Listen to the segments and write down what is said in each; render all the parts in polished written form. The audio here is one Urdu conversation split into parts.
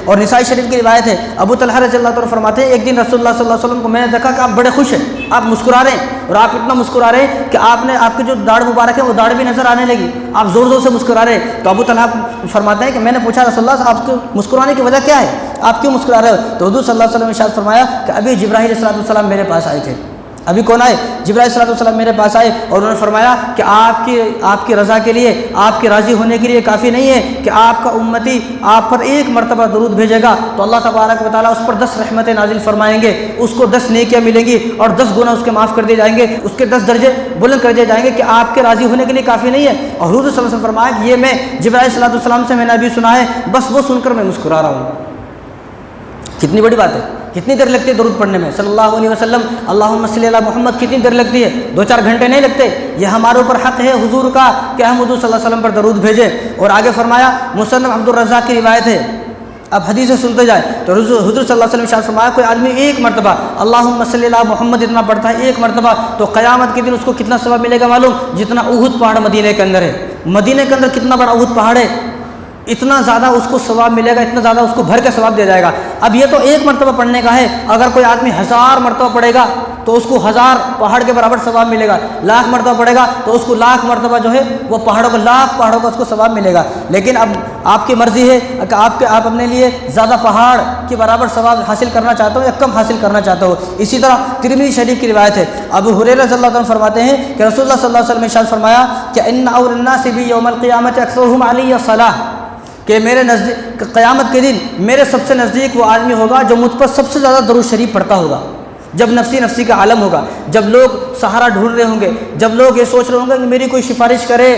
اور نسائی شریف کی روایت ہے، ابو طلحہ رضی اللہ عنہ فرماتے ہیں ایک دن رسول اللہ صلی اللہ علیہ وسلم کو میں نے دیکھا کہ آپ بڑے خوش ہیں، آپ مسکرا رہے ہیں، اور آپ اتنا مسکرا رہے ہیں کہ آپ کی جو داڑھ مبارک ہے وہ داڑھ بھی نظر آنے لگی، آپ زور زور سے مسکرا رہے ہیں۔ تو ابو طلحہ فرماتے ہیں کہ میں نے پوچھا رسول اللہ آپ کے مسکرانے کی وجہ کیا ہے، آپ کیوں مسکرا رہے ہو؟ تو حضور صلی اللہ علیہ وسلم نے ارشاد فرمایا کہ ابھی جبرائیل علیہ السلام میرے پاس آئے تھے۔ ابھی کون آئے؟ جبرائیل علیہ السلام میرے پاس آئے اور انہوں نے فرمایا کہ آپ کی رضا کے لیے، آپ کے راضی ہونے کے لیے کافی نہیں ہے کہ آپ کا امتی آپ پر ایک مرتبہ درود بھیجے گا تو اللہ تبارک و تعالیٰ اس پر 10 رحمتیں نازل فرمائیں گے، اس کو 10 نیکیاں ملیں گی اور 10 گناہ اس کے معاف کر دیے جائیں گے، اس کے 10 درجے بلند کر دیے جائیں گے کہ آپ کے راضی ہونے کے لیے کافی نہیں ہے۔ اور حضور صلی اللہ علیہ وسلم فرمایا کہ یہ میں جبرائیل صلی اللہ علیہ وسلم سے میں نے ابھی سنا ہے، بس وہ سن کر میں مسکرا رہا ہوں۔ کتنی بڑی بات ہے، کتنی دیر لگتی ہے درود پڑھنے میں صلی اللہ علیہ وسلم، اللہم صلی علی محمد، کتنی دیر لگتی ہے؟ 2-4 گھنٹے نہیں لگتے۔ یہ ہمارے اوپر حق ہے حضور کا کہ ہم حضور صلی اللہ علیہ وسلم پر درود بھیجیں۔ اور آگے فرمایا، مصنف عبد الرزاق کی روایت ہے، اب حدیث سنتے جائیں تو حضور صلی اللہ علیہ وسلم ارشاد فرمایا کوئی آدمی ایک مرتبہ اللہم صلی علی محمد اتنا پڑھتا ہے ایک مرتبہ تو قیامت کے دن اس کو کتنا ثواب ملے گا معلوم؟ جتنا احد پہاڑ مدینہ کے اندر ہے۔ مدینہ کے اندر کتنا بڑا احد پہاڑ ہے، اتنا زیادہ اس کو ثواب ملے گا، اتنا زیادہ اس کو بھر کے ثواب دیا جائے گا۔ اب یہ تو ایک مرتبہ پڑھنے کا ہے، اگر کوئی آدمی 1000 مرتبہ پڑھے گا تو اس کو 1000 پہاڑ کے برابر ثواب ملے گا، 1,00,000 مرتبہ پڑھے گا تو اس کو 1,00,000 مرتبہ جو ہے وہ پہاڑوں کا 1,00,000 پہاڑوں کا اس کو ثواب ملے گا۔ لیکن اب آپ کی مرضی ہے کہ آپ اپنے لیے زیادہ پہاڑ کے برابر ثواب حاصل کرنا چاہتے ہو یا کم حاصل کرنا چاہتے ہو۔ اسی طرح ترمذی شریف کی روایت ہے، ابو ہریرہ رضی اللہ عنہ فرماتے ہیں کہ رسول اللہ صلی اللہ علیہ وسلم نے ارشاد فرمایا کہ ان اور الناس بی یوم القیامت اکثرهم علی الصلاۃ، کہ میرے نزدیک قیامت کے دن میرے سب سے نزدیک وہ آدمی ہوگا جو مجھ پر سب سے زیادہ درود شریف پڑھتا ہوگا۔ جب نفسی نفسی کا عالم ہوگا، جب لوگ سہارا ڈھونڈ رہے ہوں گے، جب لوگ یہ سوچ رہے ہوں گے کہ میری کوئی سفارش کرے،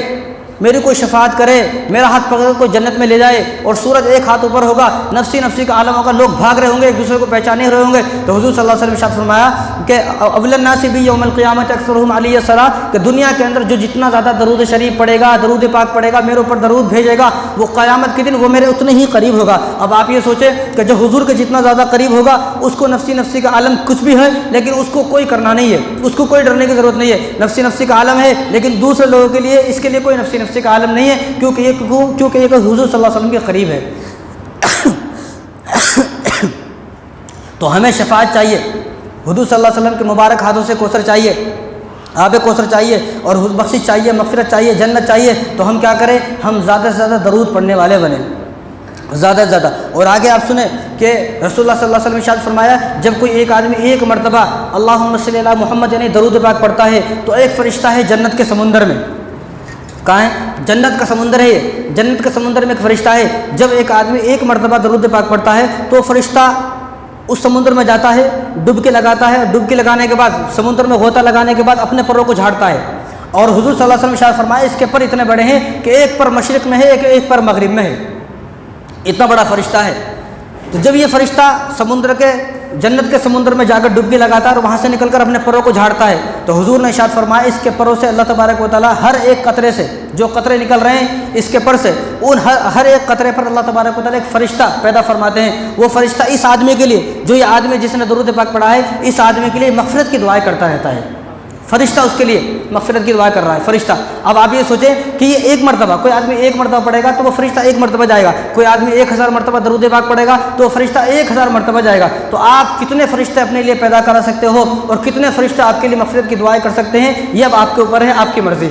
میری کوئی شفاعت کرے، میرا ہاتھ پکڑ کر کوئی جنت میں لے جائے، اور سورج ایک ہاتھ اوپر ہوگا، نفسی نفسی کا عالم ہوگا، لوگ بھاگ رہے ہوں گے، ایک دوسرے کو پہچان نہیں رہے ہوں گے، تو حضور صلی اللہ علیہ وسلم نے ارشاد فرمایا کہ اول الناس بی یوم القیامت اکثرهم علی الصلاۃ، کہ دنیا کے اندر جو جتنا زیادہ درود شریف پڑھے گا، درود پاک پڑھے گا، میرے اوپر درود بھیجے گا، وہ قیامت کے دن وہ میرے اتنے ہی قریب ہوگا۔ اب آپ یہ سوچیں کہ جو حضور کے جتنا زیادہ قریب ہوگا اس کو نفسی نفسی کا عالم کچھ بھی ہے لیکن اس کو کوئی کرنا نہیں ہے، اس کو کوئی ڈرنے کی ضرورت نہیں ہے، نفسی نفسی کا عالم ہے لیکن دوسرے لوگوں کے لیے اس کے لیے کوئی نفسی نفسی کا عالم نہیں ہے، کیونکہ یہ حضور صلی اللہ علیہ وسلم کے قریب ہے۔ تو ہمیں شفاعت چاہیے، حضور صلی اللہ علیہ وسلم کے مبارک ہاتھوں سے کوثر چاہیے، آب کوثر چاہیے، اور بخشش چاہیے، مغفرت چاہیے، جنت چاہیے، تو ہم کیا کریں؟ ہم زیادہ سے زیادہ درود پڑھنے والے بنیں، زیادہ سے زیادہ۔ اور آگے آپ سنیں کہ رسول اللہ صلی اللہ علیہ وسلم نے ارشاد فرمایا جب کوئی ایک آدمی ایک مرتبہ اللہم صلی علی محمد یعنی درود پاک پڑھتا ہے تو ایک فرشتہ ہے جنت کے سمندر میں، کہاں ہے؟ جنت کا سمندر ہے، یہ جنت کے سمندر میں ایک فرشتہ ہے، جب ایک آدمی ایک مرتبہ درود پاک پڑھتا ہے تو فرشتہ اس سمندر میں جاتا ہے، ڈبکی لگاتا ہے، ڈبکی لگانے کے بعد سمندر میں غوطہ لگانے کے بعد اپنے پروں کو جھاڑتا ہے، اور حضور صلی اللہ علیہ وسلم ارشاد فرمایا اس کے پر اتنے بڑے ہیں کہ ایک پر مشرق میں ہے، ایک پر مغرب میں ہے، اتنا بڑا فرشتہ ہے۔ تو جب یہ فرشتہ سمندر کے جنت کے سمندر میں جا کر ڈبکی لگاتا ہے اور وہاں سے نکل کر اپنے پروں کو جھاڑتا ہے تو حضور نے ارشاد فرمایا اس کے پروں سے اللہ تبارک و تعالیٰ ہر ایک قطرے سے، جو قطرے نکل رہے ہیں اس کے پر سے، ان ہر ایک قطرے پر اللہ تبارک و تعالیٰ ایک فرشتہ پیدا فرماتے ہیں۔ وہ فرشتہ اس آدمی کے لیے، جو یہ آدمی جس نے درود پاک پڑھا ہے، اس آدمی کے لیے مغفرت کی دعائیں کرتا رہتا ہے، فرشتہ اس کے لیے مغفرت کی دعا کر رہا ہے، فرشتہ۔ اب آپ یہ سوچیں کہ یہ ایک مرتبہ، کوئی آدمی ایک مرتبہ پڑھے گا تو وہ فرشتہ ایک مرتبہ جائے گا، کوئی آدمی 1000 مرتبہ درود پاک پڑھے گا تو وہ فرشتہ 1000 مرتبہ جائے گا۔ تو آپ کتنے فرشتے اپنے لیے پیدا کرا سکتے ہو اور کتنے فرشتہ آپ کے لیے مغفرت کی دعائیں کر سکتے ہیں، یہ اب آپ کے اوپر ہے، آپ کی مرضی ہے۔